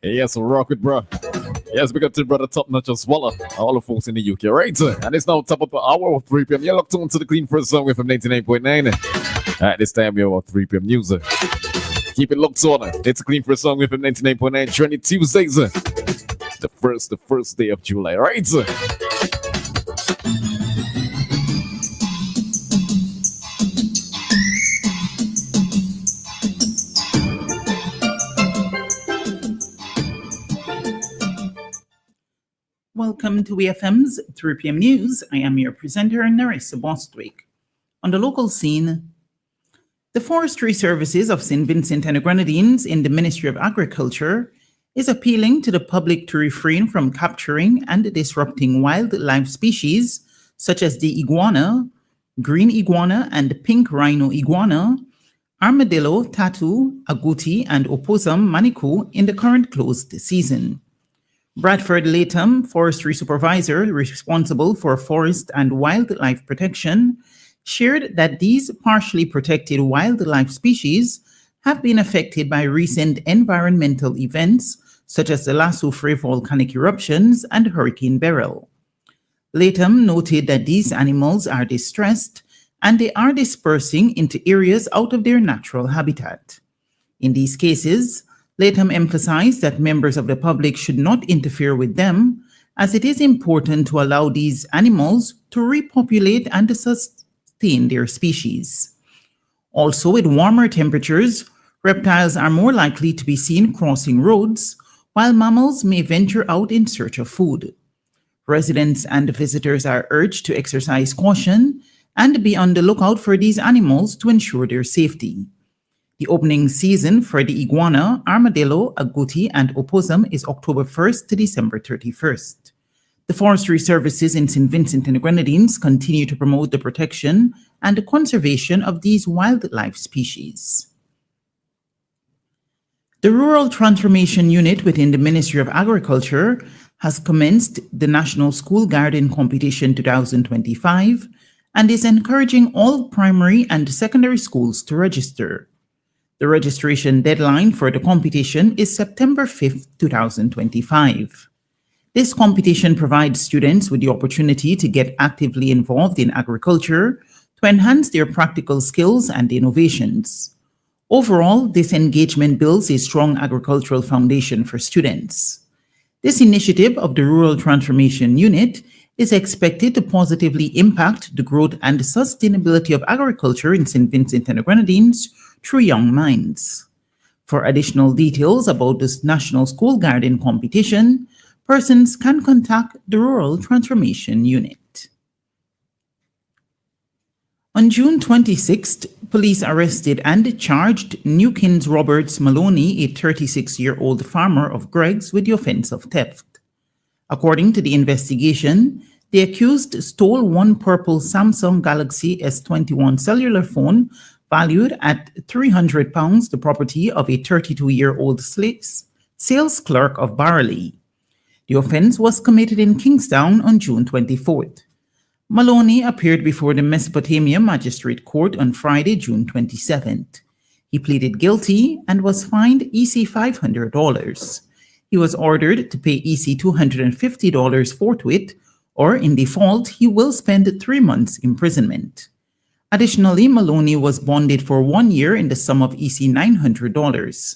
Yes, rock it, bro. Yes, we got to brother top notch as well. All the folks in the UK, right? And it's now top of the hour of 3 p.m. You're locked on to the Clean First Song with from 99.9. At this time, you're about 3 p.m. news. Keep it locked on. It's a Clean First Song with from 99.9. Trending Tuesdays. The first day of July, right? Welcome to EFM's 3 p.m. News. I am your presenter, Narissa Bostwick. On the local scene, the Forestry Services of St. Vincent and the Grenadines in the Ministry of Agriculture is appealing to the public to refrain from capturing and disrupting wildlife species such as the iguana, green iguana and pink rhino iguana, armadillo, tattoo, agouti, and opossum manikou in the current closed season. Bradford Latham, forestry supervisor responsible for forest and wildlife protection, shared that these partially protected wildlife species have been affected by recent environmental events such as the La Soufre volcanic eruptions and Hurricane Beryl. Latham noted that these animals are distressed and they are dispersing into areas out of their natural habitat. In these cases, Latham emphasized that members of the public should not interfere with them, as it is important to allow these animals to repopulate and to sustain their species. Also, with warmer temperatures, reptiles are more likely to be seen crossing roads, while mammals may venture out in search of food. Residents and visitors are urged to exercise caution and be on the lookout for these animals to ensure their safety. The opening season for the iguana, armadillo, agouti, and opossum is October 1st to December 31st. The Forestry Services in St. Vincent and the Grenadines continue to promote the protection and the conservation of these wildlife species. The Rural Transformation Unit within the Ministry of Agriculture has commenced the National School Garden Competition 2025 and is encouraging all primary and secondary schools to register. The registration deadline for the competition is September 5th, 2025. This competition provides students with the opportunity to get actively involved in agriculture to enhance their practical skills and innovations. Overall, this engagement builds a strong agricultural foundation for students. This initiative of the Rural Transformation Unit is expected to positively impact the growth and sustainability of agriculture in St. Vincent and the Grenadines through young minds. For additional details about this National School Garden competition, persons can contact the Rural Transformation Unit. On June 26th, police arrested and charged Newkins Roberts Maloney, a 36-year-old farmer of Greggs, with the offense of theft. According to the investigation, the accused stole one purple Samsung Galaxy S21 cellular phone valued at £300, the property of a 32-year-old sales clerk of Barley. The offense was committed in Kingstown on June 24th. Maloney appeared before the Mesopotamia Magistrate Court on Friday, June 27th. He pleaded guilty and was fined EC $500. He was ordered to pay EC $250 forthwith, or in default, he will spend 3 months imprisonment. Additionally, Maloney was bonded for 1 year in the sum of EC $900.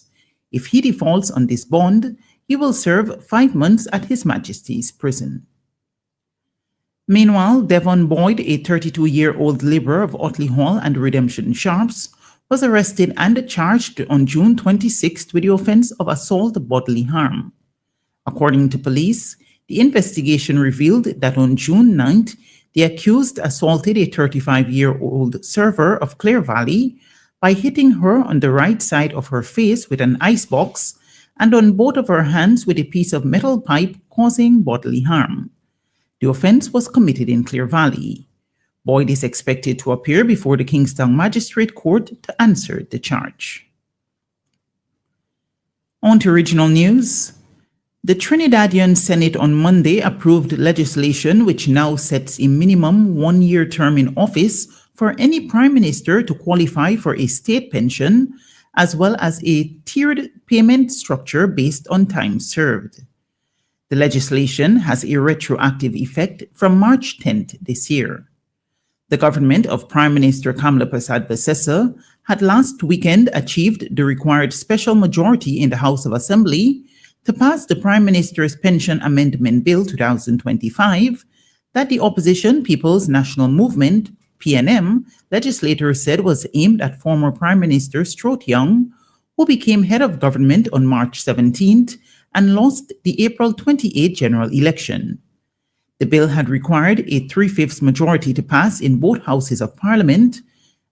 If he defaults on this bond, he will serve 5 months at His Majesty's prison. Meanwhile, Devon Boyd, a 32-year-old laborer of Otley Hall and Redemption Sharps, was arrested and charged on June 26th with the offense of assault bodily harm. According to police, the investigation revealed that on June 9th, the accused assaulted a 35-year-old server of Clare Valley by hitting her on the right side of her face with an icebox and on both of her hands with a piece of metal pipe, causing bodily harm. The offense was committed in Clare Valley. Boyd is expected to appear before the Kingstown Magistrate Court to answer the charge. On to regional news. The Trinidadian Senate on Monday approved legislation which now sets a minimum 1-year term in office for any prime minister to qualify for a state pension as well as a tiered payment structure based on time served. The legislation has a retroactive effect from March 10th this year. The government of Prime Minister Kamla Persad-Bissessar had last weekend achieved the required special majority in the House of Assembly to pass the Prime Minister's Pension Amendment Bill 2025 that the opposition People's National Movement, PNM, legislators said was aimed at former Prime Minister Stuart Young, who became head of government on March 17th and lost the April 28 general election. The bill had required a 3/5 majority to pass in both houses of parliament,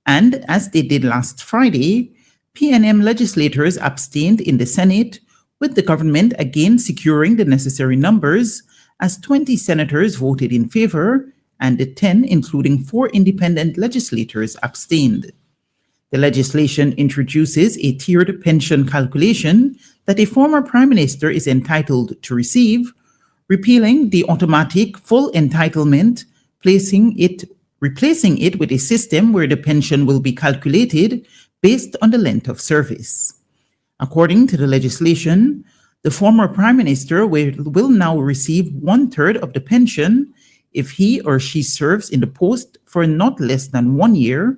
and as they did last Friday, PNM legislators abstained in the Senate, with the government again securing the necessary numbers as 20 senators voted in favor and 10, including 4 independent legislators, abstained. The legislation introduces a tiered pension calculation that a former prime minister is entitled to receive, repealing the automatic full entitlement, replacing it with a system where the pension will be calculated based on the length of service. According to the legislation, the former prime minister will now receive 1/3 of the pension if he or she serves in the post for not less than 1 year,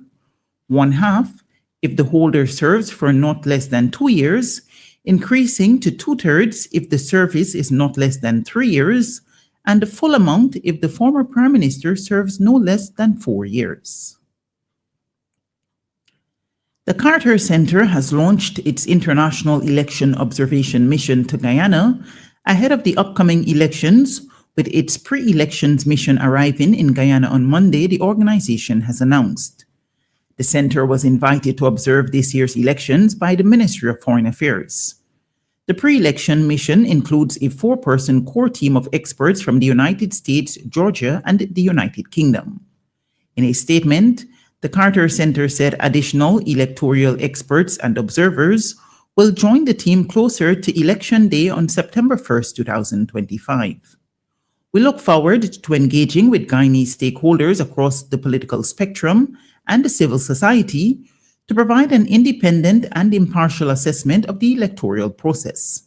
1/2 if the holder serves for not less than 2 years, increasing to 2/3 if the service is not less than 3 years, and the full amount if the former prime minister serves no less than 4 years. The Carter Center has launched its International Election Observation Mission to Guyana ahead of the upcoming elections, with its pre-elections mission arriving in Guyana on Monday, the organization has announced. The center was invited to observe this year's elections by the Ministry of Foreign Affairs. The pre-election mission includes a 4-person core team of experts from the United States, Georgia, and the United Kingdom. In a statement, the Carter Center said additional electoral experts and observers will join the team closer to Election Day on September 1st, 2025. We look forward to engaging with Guyanese stakeholders across the political spectrum and the civil society to provide an independent and impartial assessment of the electoral process.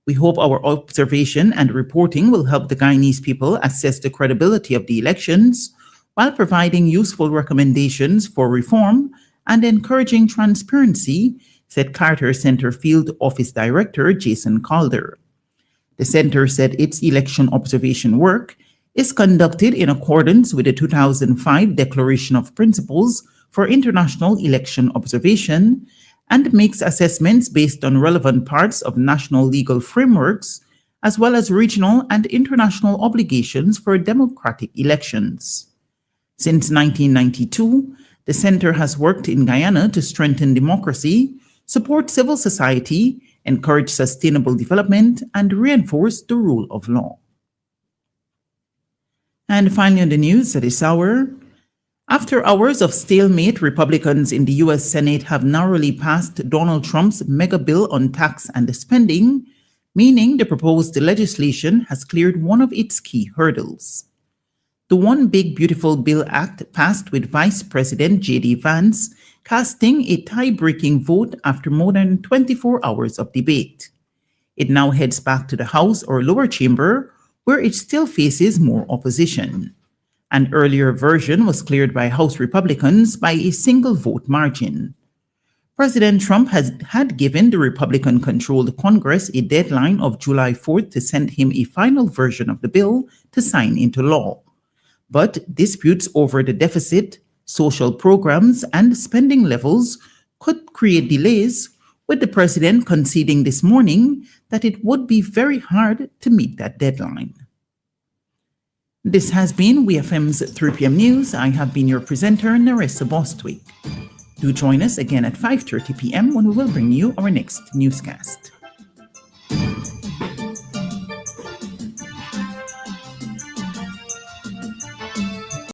We hope our observation and reporting will help the Guyanese people assess the credibility of the elections while providing useful recommendations for reform and encouraging transparency, said Carter Center Field Office Director Jason Calder. The center said its election observation work is conducted in accordance with the 2005 Declaration of Principles for International Election Observation and makes assessments based on relevant parts of national legal frameworks, as well as regional and international obligations for democratic elections. Since 1992, the center has worked in Guyana to strengthen democracy, support civil society, encourage sustainable development, and reinforce the rule of law. And finally on the news at this hour, after hours of stalemate, Republicans in the U.S. Senate have narrowly passed Donald Trump's mega bill on tax and spending, meaning the proposed legislation has cleared one of its key hurdles. The One Big Beautiful Bill Act passed with Vice President J.D. Vance casting a tie-breaking vote after more than 24 hours of debate. It now heads back to the House or lower chamber, where it still faces more opposition. An earlier version was cleared by House Republicans by a single vote margin. President Trump had given the Republican-controlled Congress a deadline of July 4th to send him a final version of the bill to sign into law. But disputes over the deficit, social programs, and spending levels could create delays, with the president conceding this morning that it would be very hard to meet that deadline. This has been WeFM's 3 p.m. News. I have been your presenter, Narissa Bostwick. Do join us again at 5:30 p.m. when we will bring you our next newscast.